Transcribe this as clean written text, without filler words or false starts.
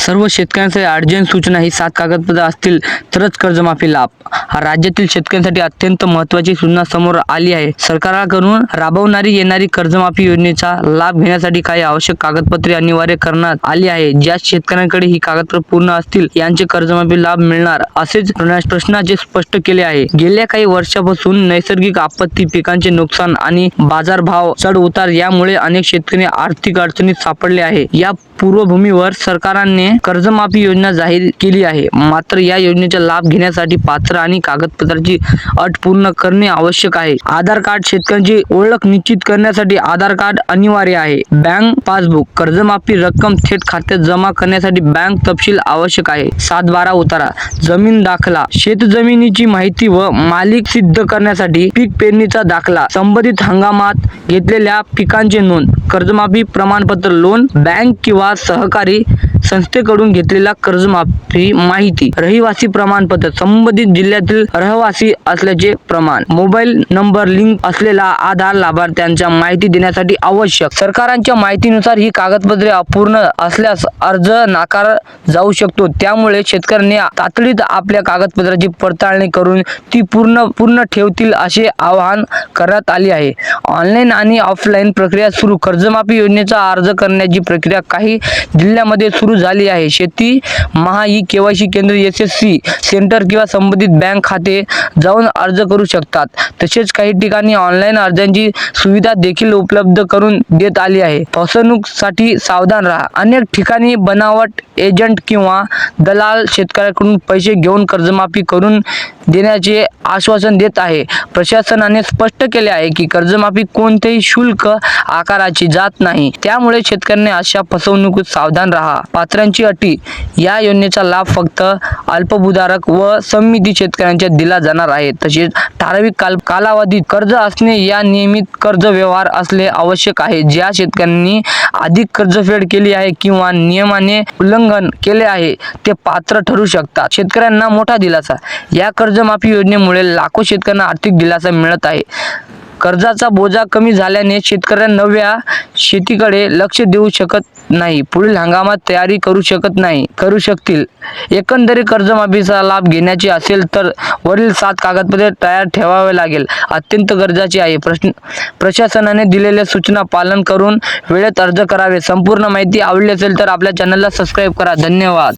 सर्व शेतकऱ्यांसाठी अर्जंट सूचना ही 7 कागदपत्रे असतील तरच कर्जमाफी लाभ। हा राज्यातील शेतकऱ्यांसाठी अत्यंत महत्त्वाची सूचना समोर आली आहे। सरकारकडून राबवणारी येणारी कर्जमाफी योजनेचा लाभ घेण्यासाठी काही आवश्यक कागदपत्रे अनिवार्य करण्यात आली आहे। ज्या शेतकऱ्यांकडे ही कागदपत्रे पूर्ण असतील यांचे कर्जमाफी लाभ मिळणार असेच प्रश्नाचे स्पष्ट केले आहे। गेल्या काही वर्षांपासून नैसर्गिक आपत्ती, पिकांचे नुकसान आणि बाजारभाव चढ उतार यामुळे अनेक शेतकरी आर्थिक अडचणीत सापडले आहे। या पूर्वभूमीवर सरकारने कर्जमाफी योजना जाहीर केली आहे। मात्र या योजनेचा लाभ घेण्यासाठी पात्र आणि कागदपत्रांची अट पूर्ण करणे आवश्यक आहे। आधार कार्ड, शेतकऱ्यांची ओळख निश्चित करण्यासाठी आधार कार्ड अनिवार्य आहे। बँक पासबुक, कर्जमाफी रक्कम थेट खात्यात जमा करण्यासाठी बँक तपशील आवश्यक आहे। 7/12 उतारा, जमीन दाखला, शेतजमिनीची माहिती व मालिक सिद्ध करण्यासाठी पीक पेरणीचा दाखला, संबंधित हंगामात घेतलेल्या पिकांची नोंद, कर्जमाफी प्रमाणपत्र, लोन बँक किंवा सहकारी संस्थेकडून घेतलेला कर्जमाफी माहिती, रहिवासी प्रमाणपत्र, संबंधित जिल्ह्यातील रहिवासी असल्याचे प्रमाण, मोबाईल नंबर लिंक असलेला आधार लाभार्थ्यांच्या माहिती देण्यासाठी आवश्यक। सरकारांच्या माहितीनुसार ही कागदपत्रे अपूर्ण असल्यास अर्ज नाकारला जाऊ शकतो। त्यामुळे शेतकऱ्यांनी तातडीत आपल्या कागदपत्रांची पडताळणी करून ती पूर्ण ठेवतील असे आवाहन करण्यात आले आहे। ऑनलाईन आणि ऑफलाईन प्रक्रिया सुरू, कर्जमाफी योजनेचा अर्ज करण्याची प्रक्रिया काही जिल्ह्यांमध्ये सुरू झाली आहे। शेती महा ई-केवायसी केंद्र, SSC सेंटर किंवा संबंधित बँक खाते जाऊन अर्ज करू शकतात। तसेच काही ठिकाणी ऑनलाईन अर्जांची सुविधा देखील उपलब्ध करून देत आली आहे। फसवणुकीसाठी सावधान राहा। अनेक ठिकाणी बनावट एजंट किंवा दलाल शेतकऱ्यांकडून पैसे घेऊन कर्जमाफी करून देण्याचे आश्वासन देत आहे। प्रशासनाने स्पष्ट केले आहे की कर्जमाफी कोणतेही शुल्क आकाराची जात नाही। त्यामुळे शेतकऱ्यांनी अशा फसवणुकीत सावधान राहा। पात्रांची अटी, या योजनेचा लाभ फक्त अल्पभूधारक व सममिती शेतकऱ्यांच्या दिला जाणार आहे। तसेच ठराविक कालावधीत कर्ज असणे या नियमित कर्ज व्यवहार असणे आवश्यक आहे। ज्या शेतकऱ्यांनी अधिक कर्जफेड केली आहे किंवा नियमाने उल्लंघन केले आहे ते पात्र ठरू शकतात। शेतकऱ्यांना मोठा दिलासा, या कर्जमाफी योजनेमुळे लाखो शेतकऱ्यांना आर्थिक दिलासा मिळत आहे। कर्जाचा बोजा कमी झाल्याने शेतकऱ्यांना नव्या शेतीकडे लक्ष देऊ शकत नाही, पुढील हंगामात तयारी करू शकतील। एकंदरीत कर्जमाफीचा लाभ घेण्याचे असेल तर वरील 7 कागदपत्रे तयार ठेवावे लागेल, अत्यंत गरजेचे आहे। प्रशासनाने दिलेल्या सूचना पालन करून वेळेत अर्ज करावे। संपूर्ण माहिती आवडली असेल तर आपल्या चॅनलला सबस्क्राईब करा। धन्यवाद।